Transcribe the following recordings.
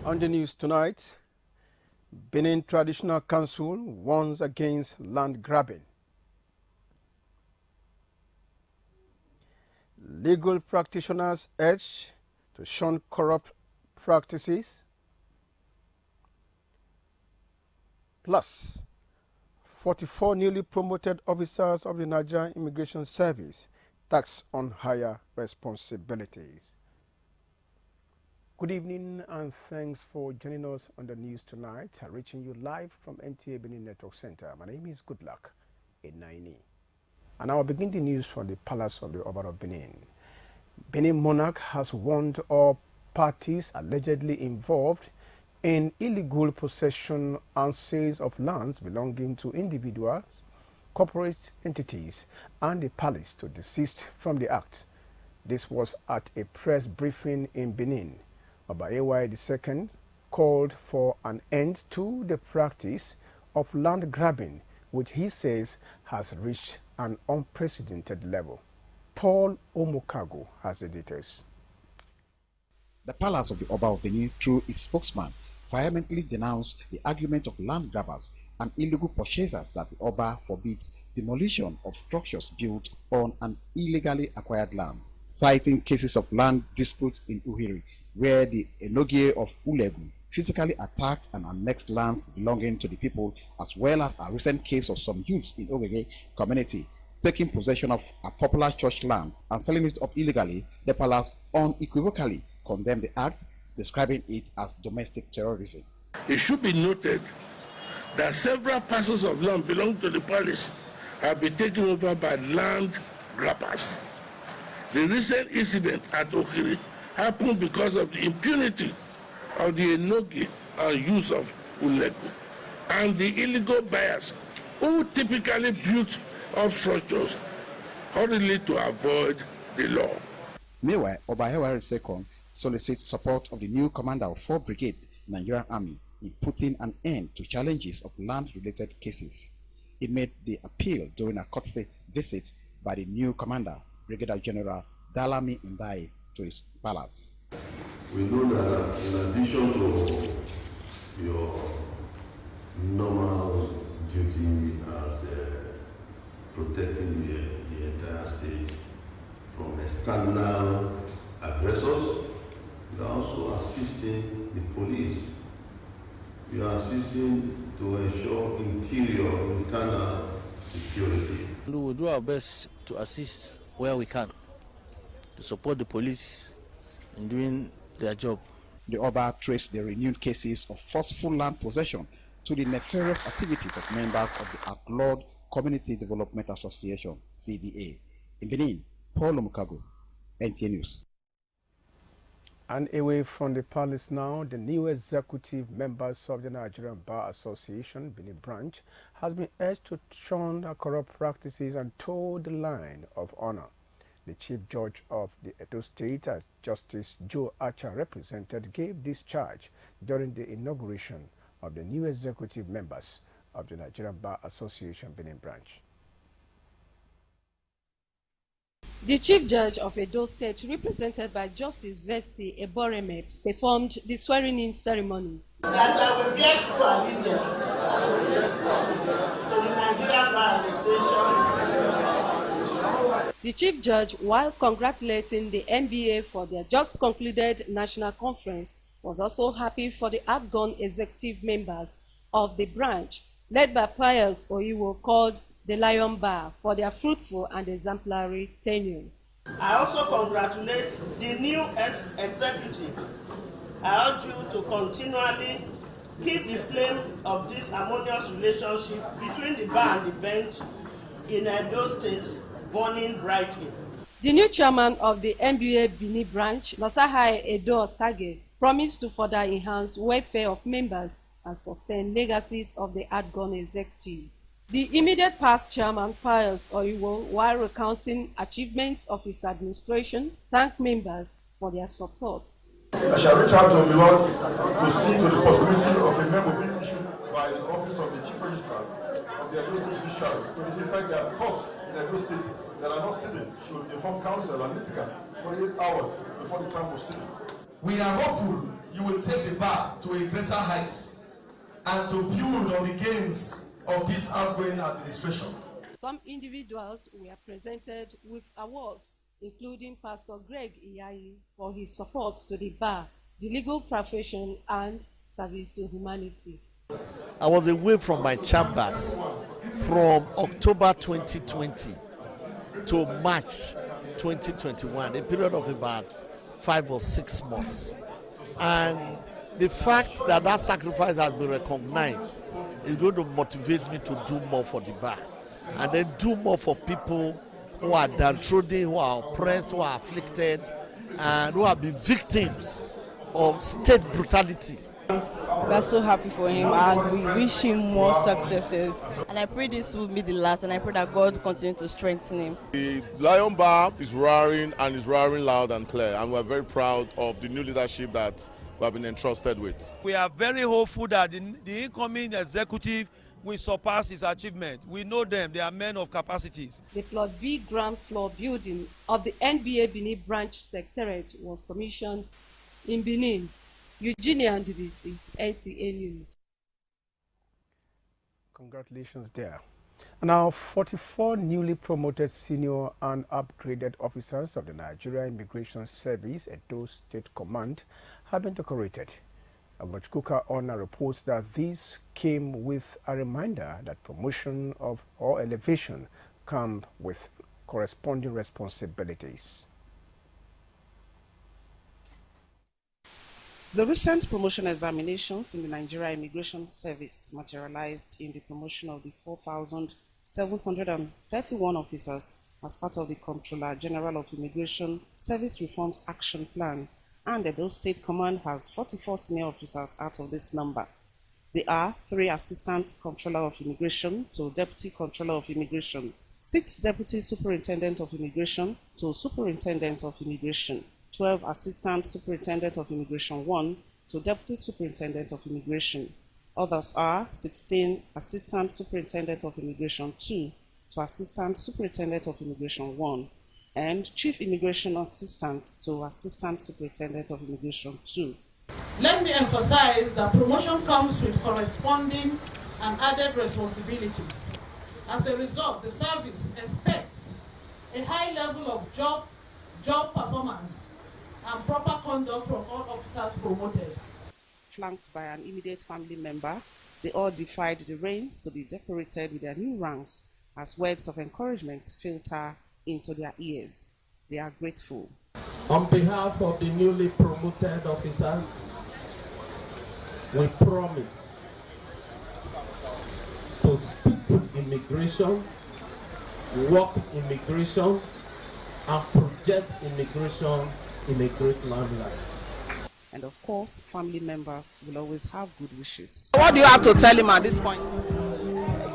On the news tonight, Benin Traditional Council warns against land grabbing. Legal practitioners urge to shun corrupt practices. Plus, 44 newly promoted officers of the Nigerian Immigration Service taxed on higher responsibilities. Good evening and thanks for joining us on the news tonight, reaching you live from Ntabenin Network Center. My name is Goodluck Enaini. And I will begin the news from the Palace of the Oba of Benin. Benin monarch has warned all parties allegedly involved in illegal possession and sales of lands belonging to individuals, corporate entities, and the palace to desist from the act. This was at a press briefing in Benin. Oba AY II called for an end to the practice of land grabbing, which he says has reached an unprecedented level. Paul Omokago has the details. The Palace of the Oba of Benin, through its spokesman, vehemently denounced the argument of land grabbers and illegal purchasers that the Oba forbids demolition of structures built on an illegally acquired land, citing cases of land disputes in Uhiri, where the Enogie of Ulegu physically attacked and annexed lands belonging to the people, as well as a recent case of some youths in Ogege community taking possession of a popular church land and selling it up illegally. The palace unequivocally condemned the act, describing it as domestic terrorism. It should be noted that several parcels of land belonging to the palace have been taken over by land grabbers. The recent incident at Okiri happened because of the impunity of the Enogie and use of Ulegu and the illegal buyers who typically built up structures hurriedly to avoid the law. Meanwhile, Oba AY II solicits support of the new commander of 4th Brigade Nigerian Army in putting an end to challenges of land-related cases. He made the appeal during a courtesy visit by the new commander, Brigadier General Dalami Ndai, to his palace. We know that in addition to your normal duty as protecting the entire state from external aggressors, you are also assisting the police. You are assisting to ensure internal security. We will do our best to assist where we can, to support the police in doing their job. The Oba traced the renewed cases of forceful land possession to the nefarious activities of members of the outlawed Community Development Association, CDA. In Benin, Paul Omokago, NTA News. And away from the palace now, the new executive members of the Nigerian Bar Association, Benin branch, has been urged to shun corrupt practices and toe the line of honor. The Chief Judge of the Edo State, Justice Joe Archer represented, gave this charge during the inauguration of the new executive members of the Nigerian Bar Association, Benin branch. The Chief Judge of Edo State, represented by Justice Vesti Eboreme, performed the swearing-in ceremony. That I will bear true allegiance to the Nigerian Bar Association. The Chief Judge, while congratulating the NBA for their just concluded national conference, was also happy for the outgone executive members of the branch, led by Pius Oyiwo, called the Lion Bar, for their fruitful and exemplary tenure. I also congratulate the new executive. I urge you to continually keep the flame of this harmonious relationship between the bar and the bench in Edo State burning brightly. The new chairman of the NBA Benin branch, Nosahai Edo Osage, promised to further enhance welfare of members and sustain legacies of the outgone executive. The immediate past chairman, Pius Oyiwo, while recounting achievements of his administration, thanked members for their support. I shall reach out to the Lord to see to the possibility of a memo being issued by the office of the Chief Registrar of the Edo State Judiciary to the effect that courts in Edo State that are not sitting should inform counsel and litigant 48 hours before the time of sitting. We are hopeful you will take the bar to a greater height and to build on the gains of this outgoing administration. Some individuals were presented with awards, including Pastor Greg Iyayi for his support to the bar, the legal profession, and service to humanity. I was away from my chambers from October 2020 to March 2021, a period of about 5 or 6 months. And the fact that that sacrifice has been recognized is going to motivate me to do more for the bar, and then do more for people who are downtrodden, who are oppressed, who are afflicted, and who have been victims of state brutality. We're so happy for him, and we wish him more successes. And I pray this will be the last, and I pray that God continue to strengthen him. The Lion Bar is roaring, and is roaring loud and clear, and we're very proud of the new leadership that we have been entrusted with. We are very hopeful that the incoming executive will surpass his achievement. We know them, they are men of capacities. The Plot B ground floor building of the NBA Benin branch secretariat was commissioned in Benin. Eugenia and DBC, NTA News. Congratulations there. Now, 44 newly promoted senior and upgraded officers of the Nigeria Immigration Service, Edo State Command, have been decorated. Amochkuka Honor reports that this came with a reminder that promotion of or elevation come with corresponding responsibilities. The recent promotion examinations in the Nigeria Immigration Service materialized in the promotion of the 4,731 officers as part of the Comptroller General of Immigration Service Reforms Action Plan, and the Edo State Command has 44 senior officers out of this number. They are 3 Assistant Comptroller of Immigration to Deputy Comptroller of Immigration, 6 Deputy Superintendent of Immigration to Superintendent of Immigration, 12 Assistant Superintendent of Immigration 1 to Deputy Superintendent of Immigration. Others are 16 Assistant Superintendent of Immigration 2 to Assistant Superintendent of Immigration 1, and Chief Immigration Assistant to Assistant Superintendent of Immigration 2. Let me emphasize that promotion comes with corresponding and added responsibilities. As a result, the service expects a high level of job performance and proper conduct from all officers promoted. Flanked by an immediate family member, they all defied the reins to be decorated with their new ranks as words of encouragement filter into their ears. They are grateful. On behalf of the newly promoted officers, we promise to speak immigration, work immigration, and project immigration in a great limelight. And of course, family members will always have good wishes. What do you have to tell him at this point?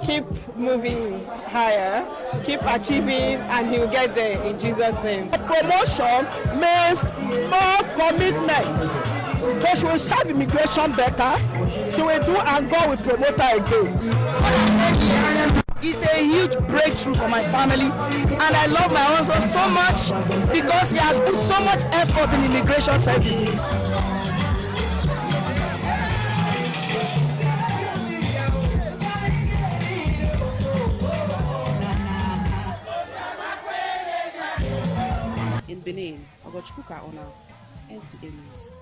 Keep moving higher, keep achieving, and he will get there in Jesus' name. Promotion means more commitment. So she will serve immigration better, she will do, and God will promote her again. It's a huge breakthrough for my family, and I love my husband so much because he has put so much effort in immigration service. In Benin, Ogochkuka Ona, NTA News.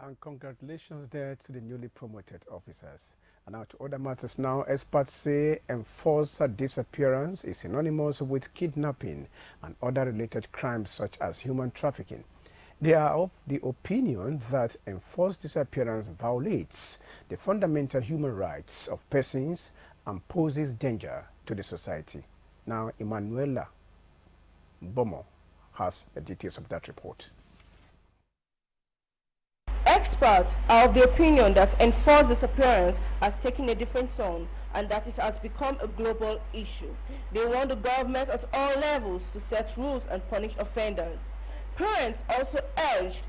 And congratulations there to the newly promoted officers. And now to other matters now. Experts say enforcer disappearance is synonymous with kidnapping and other related crimes such as human trafficking. They are of the opinion that enforced disappearance violates the fundamental human rights of persons and poses danger to the society. Now, Emanuela Bomo has the details of that report. Experts are of the opinion that enforced disappearance has taken a different tone and that it has become a global issue. They want the government at all levels to set rules and punish offenders. Parents also urged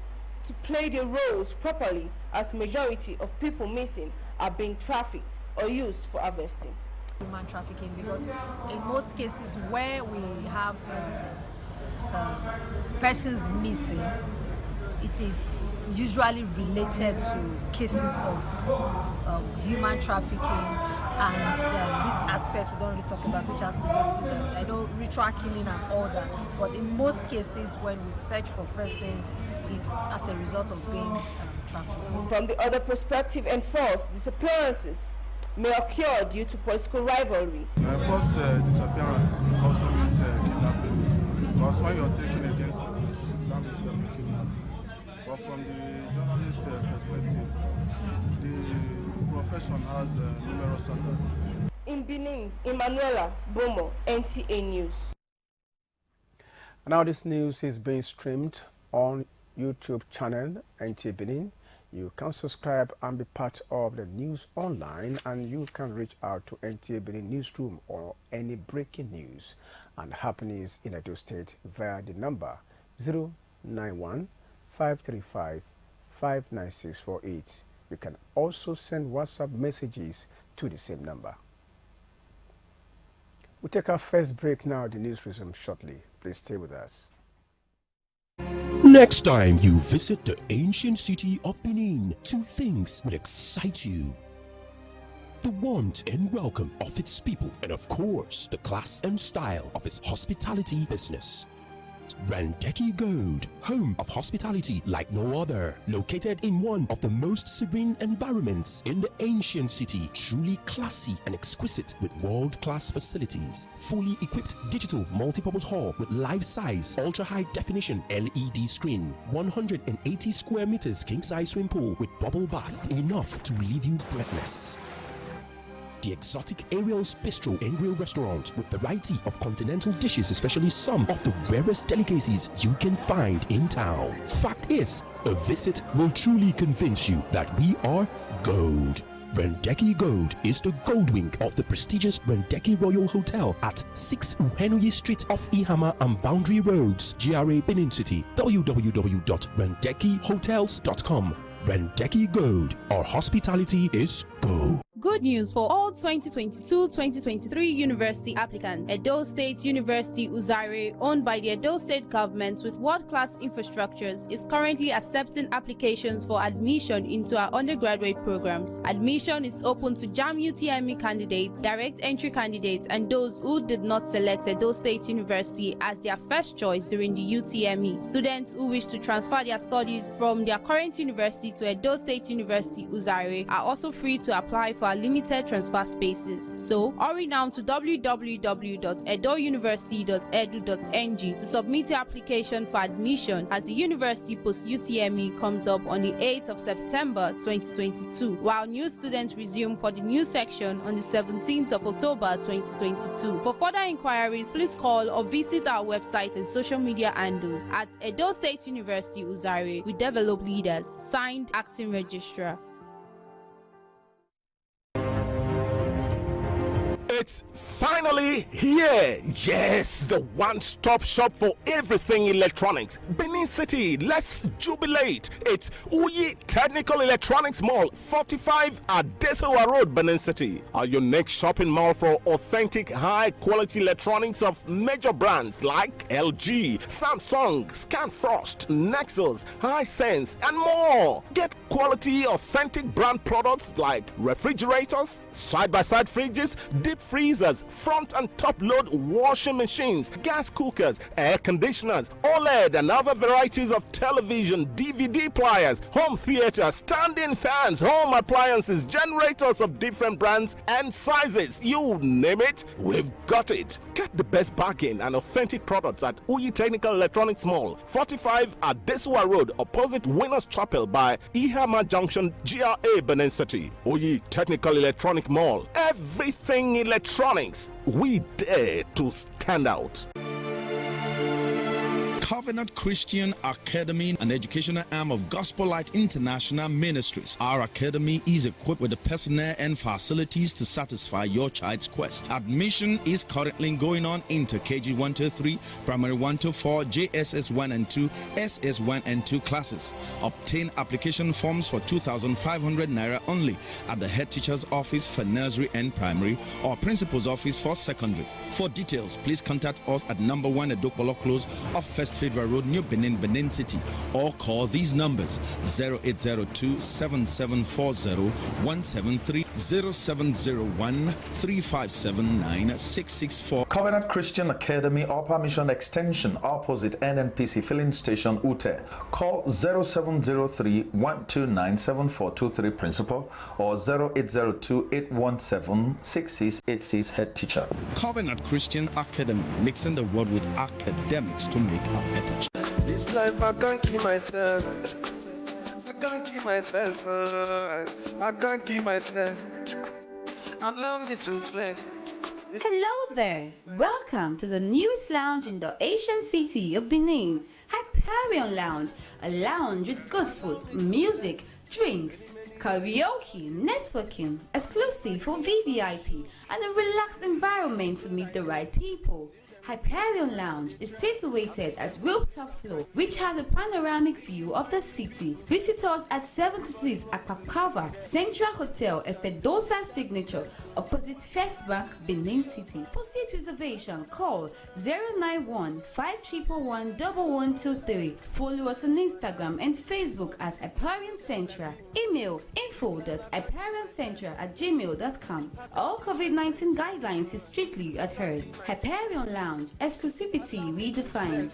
to play their roles properly, as majority of people missing are being trafficked or used for harvesting. Human trafficking, because in most cases where we have persons missing, it is usually related to cases of human trafficking and this aspect we don't really talk about, which has to do with this, I know ritual killing and all that, but in most cases when we search for persons, it's as a result of being trafficked. From the other perspective, enforced disappearances may occur due to political rivalry. First disappearance also means kidnapping, because when you're taken against you, that means you're being kidnapped. But from the journalist perspective, the profession has numerous hazards. In Benin, Emanuela Bomo, NTA News. Now this news is being streamed on YouTube channel NTA Benin. You can subscribe and be part of the news online, and you can reach out to NTA Benin newsroom or any breaking news and happenings in Edo State via the number 091 535 59648. You can also send WhatsApp messages to the same number. We'll take our first break now. The news resumes shortly. Please stay with us. Next time you visit the ancient city of Benin, two things will excite you: the warmth and welcome of its people, and of course, the class and style of its hospitality business. Randeki Gold, home of hospitality like no other, located in one of the most serene environments in the ancient city, truly classy and exquisite with world-class facilities, fully equipped digital multipurpose hall with life-size, ultra-high definition LED screen, 180 square meters king-size swimming pool with bubble bath, enough to leave you breathless. The exotic Ariel's Bistro and Grill restaurant with variety of continental dishes, especially some of the rarest delicacies you can find in town. Fact is, a visit will truly convince you that we are gold. Randeki Gold is the gold wing of the prestigious Randeki Royal Hotel at 6 Uhenoyi Street off Ihama and Boundary Roads, GRA Benin City. www.randekihotels.com. Randeki Gold, our hospitality is gold. Good news for all 2022-2023 university applicants. Edo State University Uzare, owned by the Edo State government with world-class infrastructures, is currently accepting applications for admission into our undergraduate programs. Admission is open to JAM UTME candidates, direct entry candidates, and those who did not select Edo State University as their first choice during the UTME. Students who wish to transfer their studies from their current university to Edo State University Uzare are also free to apply for limited transfer spaces. So hurry now to www.edouniversity.edu.ng to submit your application for admission as the university post UTME comes up on the 8th of September 2022, while new students resume for the new section on the 17th of October 2022. For further inquiries, please call or visit our website and social media handles at Edo State University Uzare. We develop leaders. Signed, Acting Registrar. It's finally here. Yes, the one-stop shop for everything electronics. Benin City, let's jubilate. It's Uyi Technical Electronics Mall, 45 Adesewa Road, Benin City. Your next shopping mall for authentic, high-quality electronics of major brands like LG, Samsung, Scanfrost, Nexus, Hisense, and more. Get quality, authentic brand products like refrigerators, side-by-side fridges, deep freezers, front and top load washing machines, gas cookers, air conditioners, OLED and other varieties of television, DVD players, home theater, standing fans, home appliances, generators of different brands and sizes. You name it, we've got it. Get the best bargain and authentic products at Uyi Technical Electronics Mall, 45 Adesewa Road, opposite Winners Chapel by Ihama Junction, GRA Benin City. Uyi Technical Electronic Mall. Everything electronics, we dare to stand out. Covenant Christian Academy, an educational arm of Gospel Light International Ministries. Our academy is equipped with the personnel and facilities to satisfy your child's quest. Admission is currently going on into KG 1 to 3, Primary 1 to 4, JSS 1 and 2, SS 1 and 2 classes. Obtain application forms for 2,500 Naira only at the head teacher's office for nursery and primary or principal's office for secondary. For details, please contact us at number 1 Edokbolo Close off First Federal River Road, New Benin, Benin City, or call these numbers 0802 7740 173 0701 357 9664. Covenant Christian Academy, Upper Mission Extension, opposite NNPC filling station, Ute. Call 0703 129 7423 principal or 0802 817 6686 head teacher. Covenant Christian Academy, mixing the word with academics to make a better child. This life I can't keep myself. I can't keep myself. I can't keep myself. I'm longing to flex. Hello there. Welcome to the newest lounge in the Asian city of Benin, Hyperion Lounge, a lounge with good food, music, drinks, karaoke, networking, exclusive for VVIP, and a relaxed environment to meet the right people. Hyperion Lounge is situated at rooftop floor, which has a panoramic view of the city. Visit us at 76 Akpakava Central Hotel, Efedosa Signature, opposite First Bank, Benin City. For seat reservation, call 091 511 1123. Follow us on Instagram and Facebook at Hyperion Central. Email info.hyperioncentra@gmail.com. All COVID-19 guidelines is strictly adhered. Hyperion Lounge. Exclusivity redefined.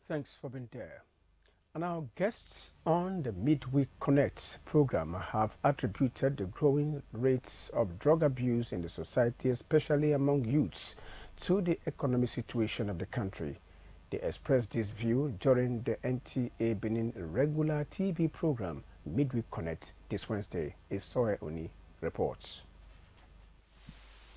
Thanks for being there. And our guests on the Midweek Connect program have attributed the growing rates of drug abuse in the society, especially among youths, to the economic situation of the country. They expressed this view during the Ntabenin regular TV program Midweek Connect this Wednesday. Isoe Oni reports.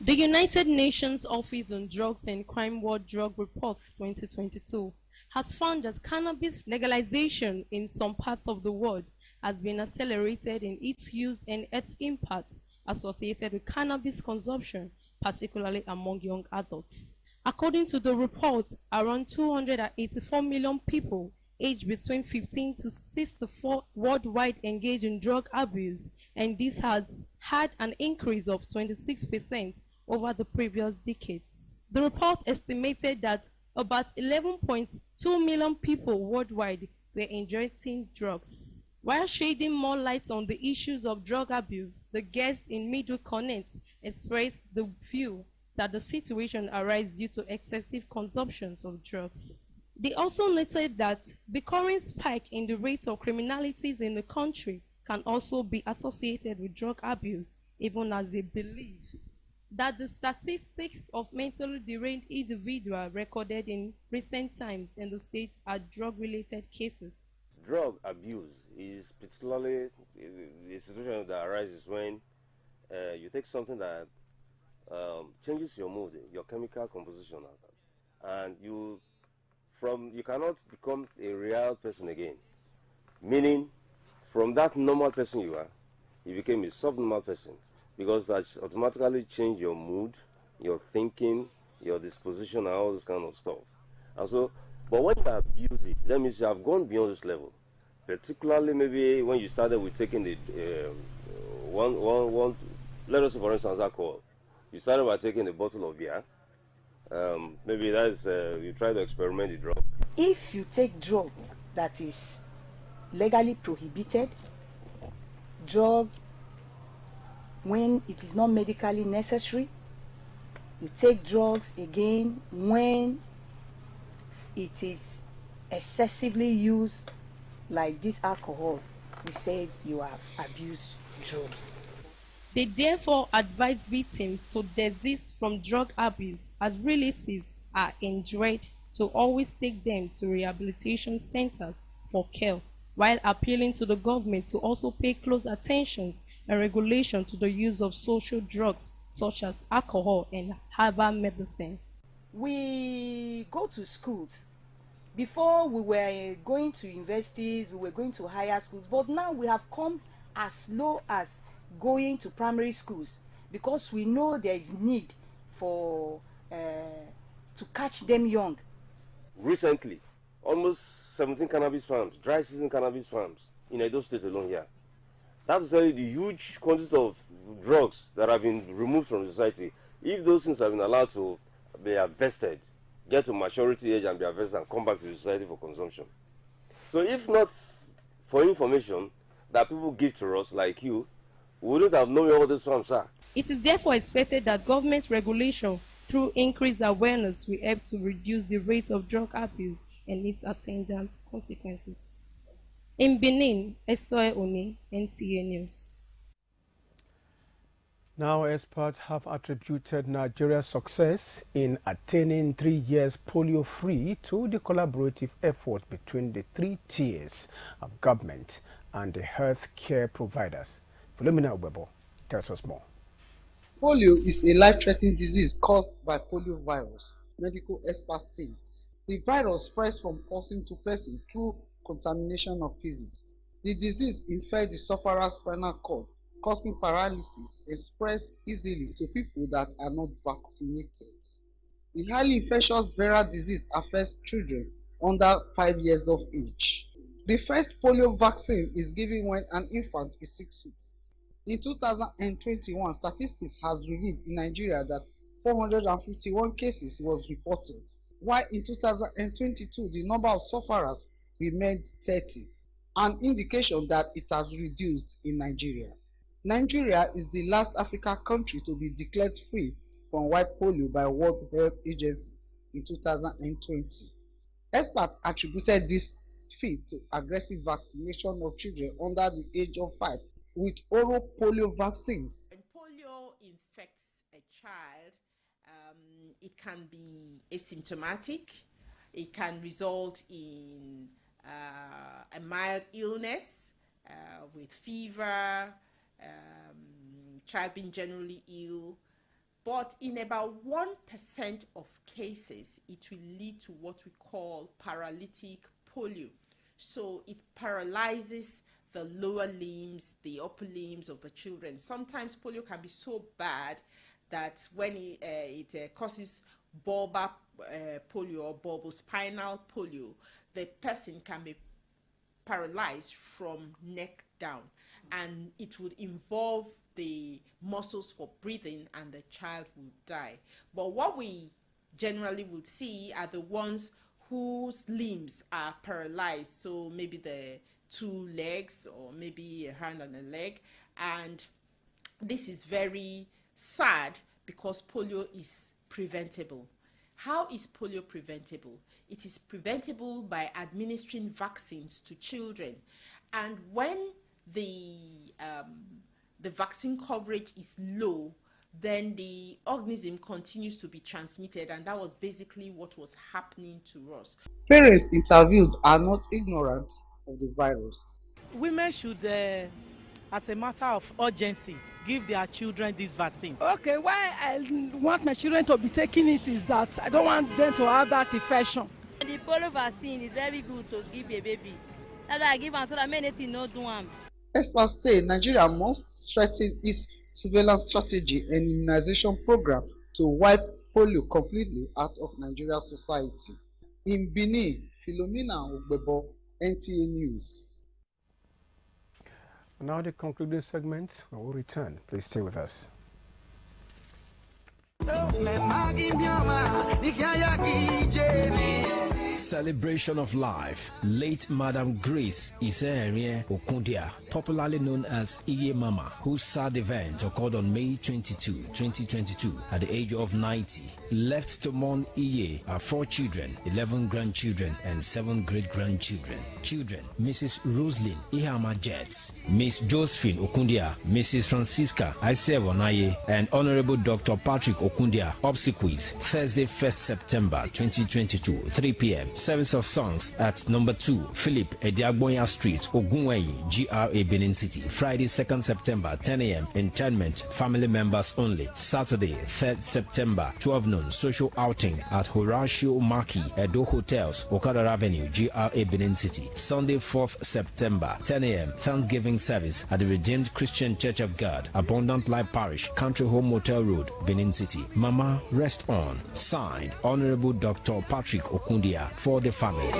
The United Nations Office on Drugs and Crime World Drug Report 2022 has found that cannabis legalization in some parts of the world has been accelerated in its use and health impacts associated with cannabis consumption, particularly among young adults. According to the report, around 284 million people aged between 15 to 64 worldwide engage in drug abuse, and this has had an increase of 26% over the previous decades. The report estimated that about 11.2 million people worldwide were injecting drugs. While shedding more light on the issues of drug abuse, the guests in Midweek Connect expressed the view that the situation arises due to excessive consumptions of drugs. They also noted that the current spike in the rate of criminalities in the country can also be associated with drug abuse, even as they believe that the statistics of mentally deranged individuals recorded in recent times in the states are drug-related cases. Drug abuse is particularly a situation that arises when you take something that changes your mood, your chemical composition, and you cannot become a real person again. Meaning, from that normal person you are, you became a subnormal person, because that automatically change your mood, your thinking, your disposition, and all this kind of stuff. And so, but when you abuse it, that means you have gone beyond this level. Particularly, maybe when you started with taking the let us say, for instance, alcohol. You started by taking a bottle of beer. Maybe that's you try to experiment the drug. If you take drug that is legally prohibited, drugs when it is not medically necessary, you take drugs again when it is excessively used, like this alcohol, we say you have abused drugs. They therefore advise victims to desist from drug abuse, as relatives are enjoined to always take them to rehabilitation centers for care, while appealing to the government to also pay close attention and regulation to the use of social drugs such as alcohol and herbal medicine. We go to schools. Before we were going to universities, we were going to higher schools, but now we have come as low as going to primary schools, because we know there is need for to catch them young. Recently, almost 17 cannabis farms, dry season cannabis farms in Edo State alone here. That's the huge quantity of drugs that have been removed from society. If those things have been allowed to be harvested, get to maturity age and be harvested and come back to society for consumption. So if not for information that people give to us like you, we wouldn't have known where all these farms are. It is therefore expected that government regulation through increased awareness will help to reduce the rate of drug abuse and its attendant consequences. In Benin, Esoe Oni, NTA News. Now, experts have attributed Nigeria's success in attaining 3 years polio-free to the collaborative effort between the 3 tiers of government and the health care providers. Philomena Webo tells us more. Polio is a life-threatening disease caused by poliovirus, medical experts say. The virus spreads from person to person through contamination of feces. The disease infects the sufferer's spinal cord, causing paralysis and spreads easily to people that are not vaccinated. The highly infectious viral disease affects children under 5 years of age. The first polio vaccine is given when an infant is 6 weeks. In 2021, statistics has revealed in Nigeria that 451 cases was reported, while in 2022 the number of sufferers remained 30, an indication that it has reduced in Nigeria. Nigeria is the last African country to be declared free from white polio by World Health Agency in 2020. Experts attributed this feat to aggressive vaccination of children under the age of 5 with oral polio vaccines. When polio infects a child, it can be asymptomatic. It can result in a mild illness with fever, child being generally ill. But in about 1% of cases, it will lead to what we call paralytic polio. So it paralyzes the lower limbs, the upper limbs of the children. Sometimes polio can be so bad that when it causes bulbar polio or bulbospinal polio, the person can be paralyzed from neck down, and it would involve the muscles for breathing and the child would die. But what we generally would see are the ones whose limbs are paralyzed, so maybe the 2 legs or maybe a hand and a leg, and this is very sad because polio is preventable. How is polio preventable? It is preventable by administering vaccines to children, and when the vaccine coverage is low, then the organism continues to be transmitted, and that was basically what was happening to us. Parents interviewed are not ignorant of the virus. Women should, as a matter of urgency, give their children this vaccine. Okay, why I want my children to be taking it is that I don't want them to have that infection. The polio vaccine is very good to give a baby. That's why I give them so that many things no do them. Experts say Nigeria must strengthen its surveillance strategy and immunization program to wipe polio completely out of Nigeria's society. In Benin, Philomena Ogbebo, NTA News. Now the concluding segment, when we return, please stay with us. Celebration of life. Late Madam Grace Iseherie Okundia, popularly known as Iye Mama, whose sad event occurred on May 22, 2022, at the age of 90, left to mourn Iye, her 4 children, 11 grandchildren, and 7 great-grandchildren. Children: Mrs. Roslyn Ihama Jets, Miss Josephine Okundia, Mrs. Francisca Aisewonaye, and Honorable Dr. Patrick Okundia. Obsequies: Thursday, 1st September 2022, 3 p.m. Service of songs at number 2 Philip Ediagbonya Street, Ogunweyi, GRA, Benin City. Friday, 2nd September, 10 a.m. Interment, family members only. Saturday, 3rd September, 12 noon. Social outing at Horatio Maki Edo Hotels, Okada Avenue, GRA, Benin City. Sunday, 4th September, 10 a.m. Thanksgiving service at the Redeemed Christian Church of God, Abundant Life Parish, Country Home Motel Road, Benin City. Mama, rest on. Signed, Honorable Dr. Patrick Okundia, for the family.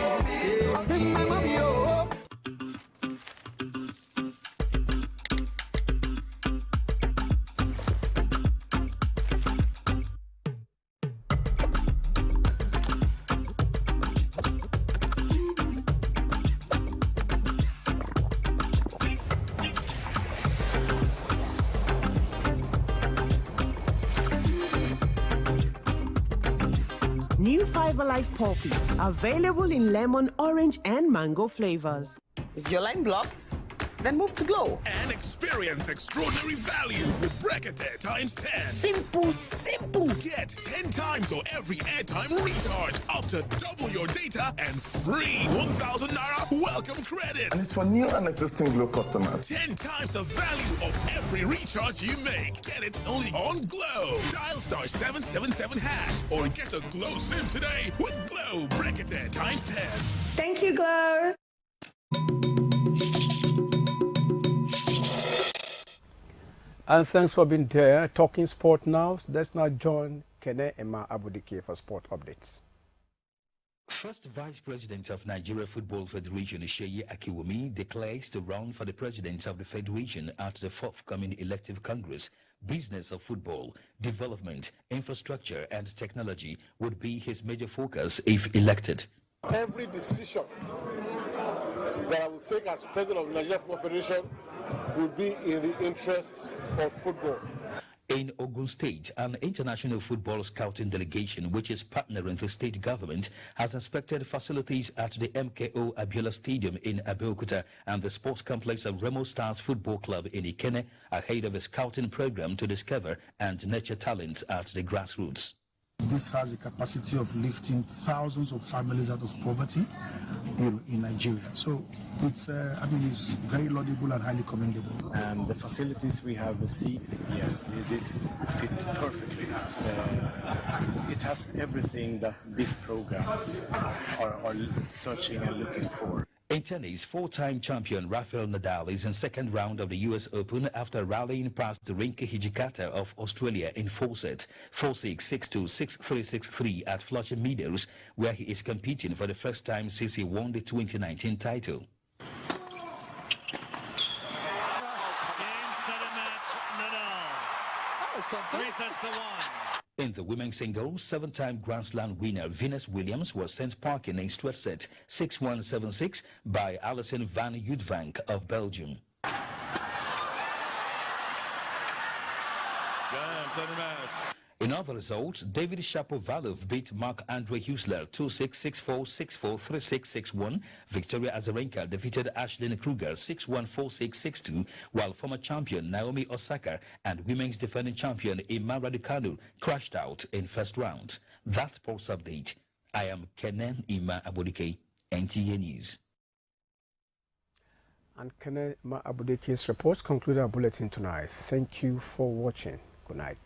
Everlife Poppy. Available in lemon, orange, and mango flavors. Is your line blocked? Then move to Glow. And experience extraordinary value with Brekete times 10. Simple. Get 10 times or every airtime recharge, up to double your data and free 1,000 Naira welcome credit. And it's for new and existing Glow customers. 10 times the value of every recharge you make. Get it only on Glow. Dial *777# or get a Glow SIM today with Glow Brekete times 10. Thank you, Glow. And thanks for being there. Talking sport now. Let's now join Kene Emma Abudike for sport updates. First Vice President of Nigeria Football Federation, Sheyi Akiwumi, declares to run for the President of the Federation at the forthcoming elective Congress. Business of football, development, infrastructure, and technology would be his major focus if elected. Every decision that I will take as President of the Nigeria Football Federation will be in the interest of football. In Ogun State, an international football scouting delegation, which is partnering the state government, has inspected facilities at the MKO Abiola Stadium in Abeokuta and the sports complex of Remo Stars Football Club in Ikene, ahead of a scouting program to discover and nurture talents at the grassroots. This has the capacity of lifting thousands of families out of poverty in Nigeria. So it's, it's very laudable and highly commendable. The facilities we have received, yes, this fit perfectly. It has everything that this program are searching and looking for. In tennis, four-time champion Rafael Nadal is in second round of the US Open after rallying past Rinke Hijikata of Australia in 4 sets, 4-6, 6-2, 6-3, 6-3 at Flushing Meadows, where he is competing for the first time since he won the 2019 title. In the women's singles, 7-time Grand Slam winner Venus Williams was sent packing in straight set 6-1, 7-6 by Alison van Uytvanck of Belgium. In other results, David Shapovalov beat Marc-Andre Huesler 2-6, 6-4, 6-4, 3-6, 6-1. Victoria Azarenka defeated Ashlyn Kruger 6-1, 4-6, 6-2, while former champion Naomi Osaka and women's defending champion Ima Raducanu crashed out in first round. That's Sports Update. I am Kenen Ima Abudike, NTA News. And Kenen Ima Abudike's report concludes our bulletin tonight. Thank you for watching. Good night.